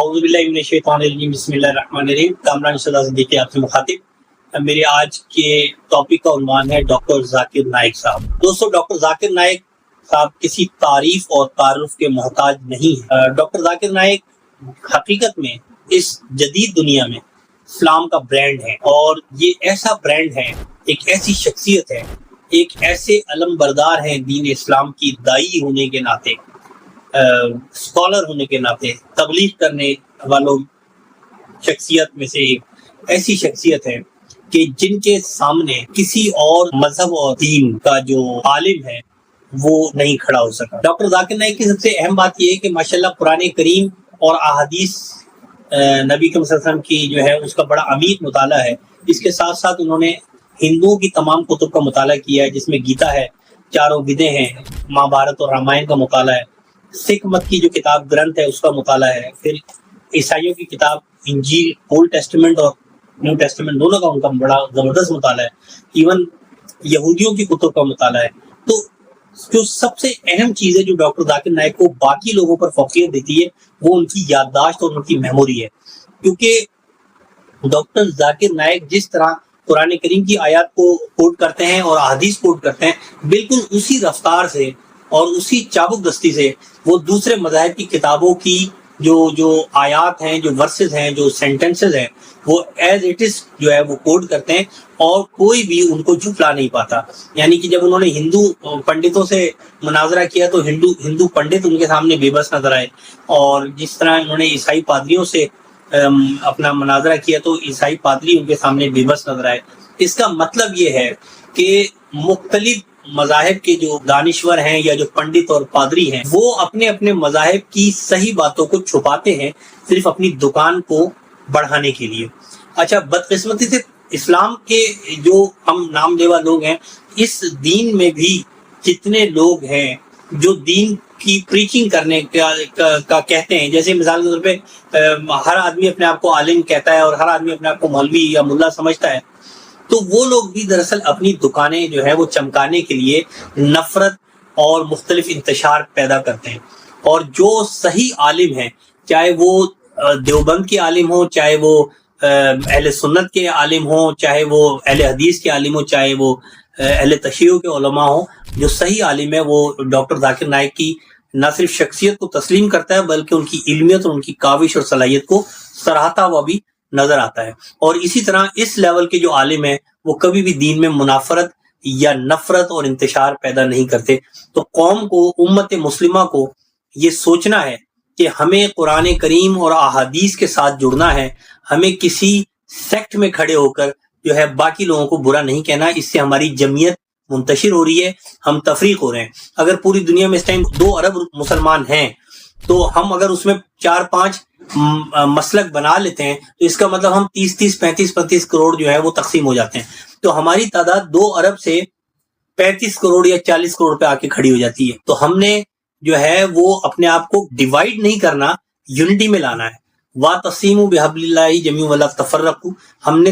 اعوذ باللہ من الشیطان الرجیم بسم اللہ الرحمن الرحیم۔ کامران شہزاد صدیقی آپ سے مخاطب۔ میرے آج کے ٹاپک کا عنوان ہے ڈاکٹر ذاکر نائک صاحب۔ دوستو، ڈاکٹر ذاکر نائک صاحب کسی تعریف اور تعارف کے محتاج نہیں ہے۔ ڈاکٹر ذاکر نائک حقیقت میں اس جدید دنیا میں اسلام کا برانڈ ہے، اور یہ ایسا برانڈ ہے، ایک ایسی شخصیت ہے، ایک ایسے علم بردار ہیں دین اسلام کی دائی ہونے کے ناطے، اسکالر ہونے کے ناطے، تبلیغ کرنے والوں شخصیت میں سے ایک ایسی شخصیت ہے کہ جن کے سامنے کسی اور مذہب اور دین کا جو عالم ہے وہ نہیں کھڑا ہو سکا۔ ڈاکٹر ذاکر نائک کی سب سے اہم بات یہ ہے کہ ماشاءاللہ قرآن کریم اور احادیث نبی کریم صلی اللہ علیہ وسلم کی جو ہے اس کا بڑا عمیق مطالعہ ہے۔ اس کے ساتھ ساتھ انہوں نے ہندوؤں کی تمام کتب کا مطالعہ کیا ہے، جس میں گیتا ہے، چاروں ویدیں ہیں، مہا بھارت اور رامائن کا مطالعہ ہے، سکھ مت کی جو کتاب گرنتھ ہے اس کا مطالعہ ہے، پھر عیسائیوں کی کتاب انجیل، اولڈ ٹیسٹمنٹ اور نیو ٹیسٹمنٹ دونوں کا ان کا بڑا زبردست مطالعہ ہے، ایون یہودیوں کی کتب کا مطالعہ ہے۔ تو جو سب سے اہم چیز ہے جو ڈاکٹر ذاکر نائک کو باقی لوگوں پر فوقیت دیتی ہے وہ ان کی یادداشت اور ان کی میموری ہے، کیونکہ ڈاکٹر ذاکر نائک جس طرح قرآن کریم کی آیات کو کوٹ کرتے ہیں اور احادیث کوٹ کرتے ہیں، بالکل اسی رفتار سے اور اسی چابک دستی سے وہ دوسرے مذاہب کی کتابوں کی جو آیات ہیں، جو ورسز ہیں، جو سینٹنسز ہیں، وہ ایز اٹ از جو ہے وہ کوٹ کرتے ہیں، اور کوئی بھی ان کو جھٹلا نہیں پاتا۔ یعنی کہ جب انہوں نے ہندو پنڈتوں سے مناظرہ کیا تو ہندو پنڈت ان کے سامنے بے بس نظر آئے، اور جس طرح انہوں نے عیسائی پادریوں سے اپنا مناظرہ کیا تو عیسائی پادری ان کے سامنے بے بس نظر آئے۔ اس کا مطلب یہ ہے کہ مختلف مذاہب کے جو دانشور ہیں یا جو پنڈت اور پادری ہیں وہ اپنے اپنے مذاہب کی صحیح باتوں کو چھپاتے ہیں صرف اپنی دکان کو بڑھانے کے لیے۔ اچھا، بدقسمتی سے اسلام کے جو ہم نام لیوا لوگ ہیں، اس دین میں بھی جتنے لوگ ہیں جو دین کی پریچنگ کرنے کا کہتے ہیں، جیسے مثال کے طور پہ ہر آدمی اپنے آپ کو عالم کہتا ہے اور ہر آدمی اپنے آپ کو مولوی یا ملا سمجھتا ہے، تو وہ لوگ بھی دراصل اپنی دکانیں جو ہے وہ چمکانے کے لیے نفرت اور مختلف انتشار پیدا کرتے ہیں۔ اور جو صحیح عالم ہیں، چاہے وہ دیوبند کے عالم ہوں، چاہے وہ اہل سنت کے عالم ہوں، چاہے وہ اہل حدیث کے عالم ہوں، چاہے وہ اہل تشیع کے علماء ہوں، جو صحیح عالم ہے وہ ڈاکٹر ذاکر نائک کی نہ صرف شخصیت کو تسلیم کرتا ہے بلکہ ان کی علمیت اور ان کی کاوش اور صلاحیت کو سراہتا ہوا بھی نظر آتا ہے۔ اور اسی طرح اس لیول کے جو عالم ہیں وہ کبھی بھی دین میں منافرت یا نفرت اور انتشار پیدا نہیں کرتے۔ تو قوم کو، امت مسلمہ کو یہ سوچنا ہے کہ ہمیں قرآن کریم اور احادیث کے ساتھ جڑنا ہے، ہمیں کسی سیکٹ میں کھڑے ہو کر جو ہے باقی لوگوں کو برا نہیں کہنا، اس سے ہماری جمعیت منتشر ہو رہی ہے، ہم تفریق ہو رہے ہیں۔ اگر پوری دنیا میں اس ٹائم 2 ارب مسلمان ہیں تو ہم اگر اس میں 4-5 مسلک بنا لیتے ہیں تو اس کا مطلب ہم 30 35 کروڑ جو ہے وہ تقسیم ہو جاتے ہیں، تو ہماری تعداد 2 ارب سے 35 کروڑ یا 40 کروڑ پہ آ کے کھڑی ہو جاتی ہے۔ تو ہم نے جو ہے وہ اپنے آپ کو ڈیوائیڈ نہیں کرنا، یونٹی میں لانا ہے۔ وَاعْتَصِمُوا بِحَبْلِ اللَّهِ جَمِيعًا وَلَا تَفَرَّقُوا، ہم نے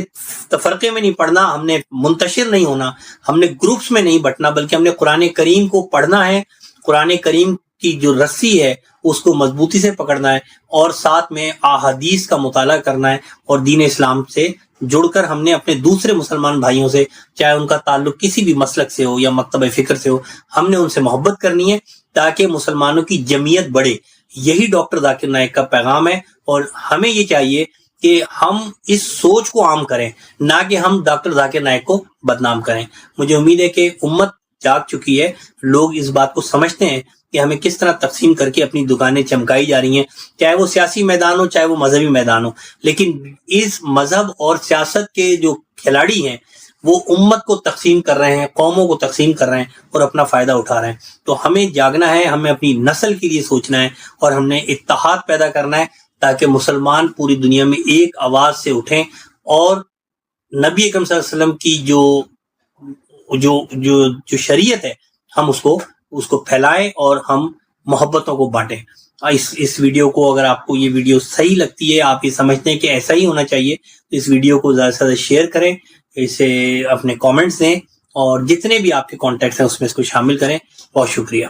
تفرقے میں نہیں پڑھنا، ہم نے منتشر نہیں ہونا، ہم نے گروپس میں نہیں بٹنا، بلکہ ہم نے قرآن کریم کو پڑھنا ہے، قرآن کریم کی جو رسی ہے اس کو مضبوطی سے پکڑنا ہے، اور ساتھ میں احادیث کا مطالعہ کرنا ہے، اور دین اسلام سے جڑ کر ہم نے اپنے دوسرے مسلمان بھائیوں سے، چاہے ان کا تعلق کسی بھی مسلک سے ہو یا مکتب فکر سے ہو، ہم نے ان سے محبت کرنی ہے تاکہ مسلمانوں کی جمعیت بڑھے۔ یہی ڈاکٹر ذاکر نائک کا پیغام ہے، اور ہمیں یہ چاہیے کہ ہم اس سوچ کو عام کریں، نہ کہ ہم ڈاکٹر ذاکر نائک کو بدنام کریں۔ مجھے امید ہے کہ امت جاگ چکی ہے، لوگ اس بات کو سمجھتے ہیں کہ ہمیں کس طرح تقسیم کر کے اپنی دکانیں چمکائی جا رہی ہیں، چاہے وہ سیاسی میدان ہو چاہے وہ مذہبی میدان ہو، لیکن اس مذہب اور سیاست کے جو کھلاڑی ہیں وہ امت کو تقسیم کر رہے ہیں، قوموں کو تقسیم کر رہے ہیں اور اپنا فائدہ اٹھا رہے ہیں۔ تو ہمیں جاگنا ہے، ہمیں اپنی نسل کے لیے سوچنا ہے، اور ہم نے اتحاد پیدا کرنا ہے تاکہ مسلمان پوری دنیا میں ایک آواز سے اٹھیں، اور نبی اکرم صلی اللہ علیہ وسلم کی جو شریعت ہے ہم اس کو پھیلائیں اور ہم محبتوں کو بانٹیں۔ اس ویڈیو کو، اگر آپ کو یہ ویڈیو صحیح لگتی ہے، آپ یہ سمجھتے ہیں کہ ایسا ہی ہونا چاہیے، تو اس ویڈیو کو زیادہ سے زیادہ شیئر کریں، اسے اپنے کامنٹس دیں، اور جتنے بھی آپ کے کانٹیکٹس ہیں اس میں اس کو شامل کریں۔ بہت شکریہ۔